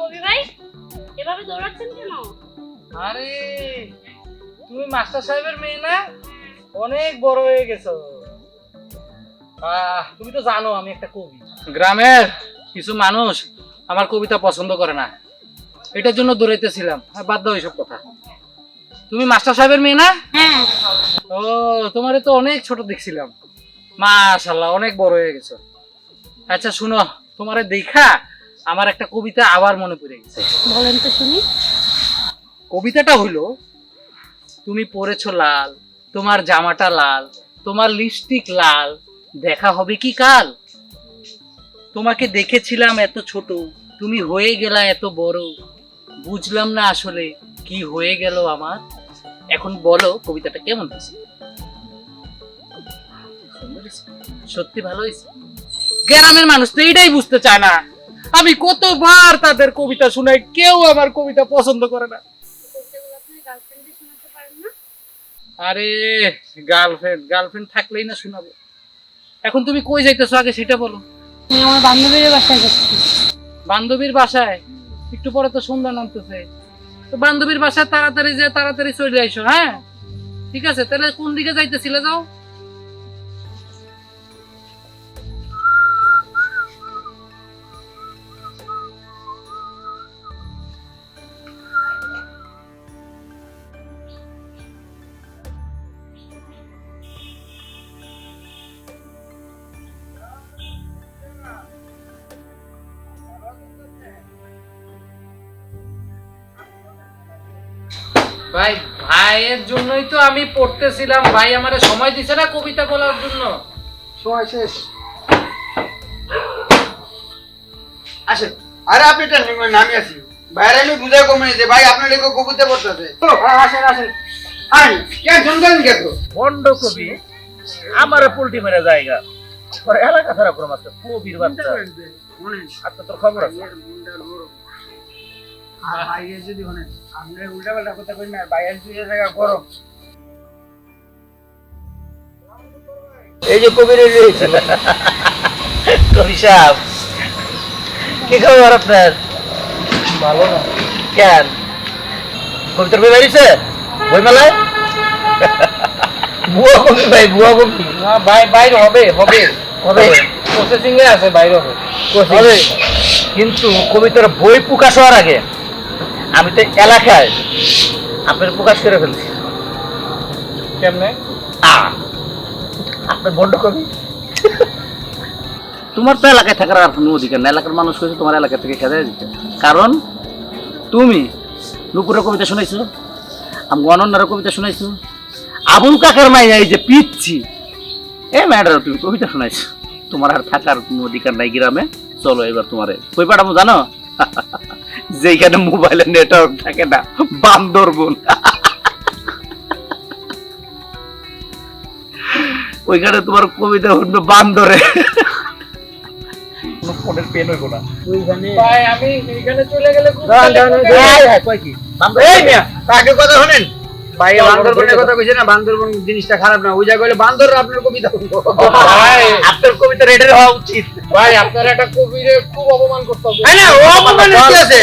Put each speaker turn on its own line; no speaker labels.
কবি ভাই এভাবে দৌড়াচ্ছেন কেন?
আরে তুমি মাস্টার সাহেবের মেয়ে না? অনেক বড় হয়ে গেছো। তুমি তো জানো আমি একটা কবি। গ্রামের কিছু মানুষ আমার কবিতা পছন্দ করে না, এটার জন্য দৌড়াইতেছিলাম। বাদ দাও এইসব কথা। তুমি মাস্টার সাহেবের মেয়ে না?
হ্যাঁ।
ও, তোমারে তো অনেক ছোট দেখছিলাম। মাশাআল্লাহ অনেক বড় হয়ে গেছো। আচ্ছা শুনো, তোমারে দেখা আমার একটা কবিতা আবার মনে পড়ে গেছে।
বলেন তো শুনি।
কবিতাটা হইলো, তুমি পরেছো লাল, তোমার জামাটা লাল, তোমার লিপস্টিক লাল, দেখা হবে কি কাল? তোমাকে দেখেছিলাম এত ছোট, তুমি হয়ে গেলা এত বড়, বুঝলাম না আসলে কি হয়ে গেল আমার। এখন বলো কবিতাটা কেমন হয়েছে? সত্যি ভালো হয়েছে? গ্রামের মানুষ তো এটাই বুঝতে চায় না। আমি কতবার তাদের কবিতা শুনাই, কেউ আমার কবিতা পছন্দ করে না। আরে গার্লফ্রেন্ড থাকলেই না শোনাবো। এখন তুমি কই যাইতেছো আগে সেটা বলো।
আমি আমার বান্ধবীর বাসায় যাচ্ছি।
বান্ধবীর বাসায়? একটু পরে তো সন্ধ্যা নামতেছে, তো বান্ধবীর বাসায় তাড়াতাড়ি যে তাড়াতাড়ি চলে আইসো। হ্যাঁ ঠিক আছে, তাহলে কোন দিকে যাইতেছিলে যাও। ভাই ভাইয়ের জন্যই তো আমি পড়তেছিলাম, ভাই আমারে সময় দিছে না কবিতা বলার জন্য।
সময় শেষ। আসেন। আরে আপনি টেনশন করেন না, আমি আছি। বাইরে আমি বুঝাই কমে যে ভাই আপনার লেখা কবিতা পড়তেছে। আসেন আসেন। আই টেনশন করেন কেন?
বন্ড কবি আমারে পোল্টি মেরে জায়গা পরে এলাকা খারাপ করে মাত্র কবির বাচ্চা। আপনার তোর খবর আছে?
আর ভাইয়ের যদি হনেন আমরা উল্টাপাল্টা কথা কই না, ভাইয়ের দুই জায়গা গরম।
এই যে কবির কবি সাহেব, কি খবর আপনার?
ভালো না।
কেন কবিতার বই বেরিয়েছে বই মেলায়? বুয়া কবি ভাই, বুয়া কবি
না ভাই, বাইরে হবে হবে
হবে
প্রসেসিং এ আছে, বাইরে হবে।
হবে। কিন্তু কবিতার বই প্রকাশ হওয়ার আগে আমি তো এলাকায় আপনার প্রকাশ করে ফেলছি।
কেমনে?
আপনার বড্ড কবি। তোমার তো এলাকায় থাকার আর কোনো অধিকার না। এলাকার মানুষ হয়েছে তোমার এলাকা থেকে খেতে দিতে, কারণ তুমি নুপুরের কবিতা শুনাইছো, আমি অনন্যার কবিতা শুনাইছো, আবুল কাকার মাই এই যে পিচ্ছি এ ম্যাডার তুমি কবিতা শুনাইছো। তোমার আর থাকার কোনো অধিকার নাই গ্রামে। চলো এবার তোমারে কই পাঠাবো জানো? যেখানে মোবাইলের নেটওয়ার্ক থাকে না, বান্দরবন। ওইখানে তোমার কবিতা শুনবে বান্দরে। ফোনের পেন হইব না
ওইখানে
ভাই আমি এখানে চলে গেলে খুব
কয় কি
এই মিয়া তাকে কথা শুনেন। ভাই বান্দরবনের কথা কইছে না, বান্দরবন জিনিসটা খারাপ না। ওই জায়গায় গেলে বান্দর আপনার কবিতা শুনবো।
ভাই
আপনার কবিতা রেডার হওয়া উচিত।
ভাই আপনার একটা কবিরে খুব অপমান করতে হবে।
না ও অপমান কি আছে?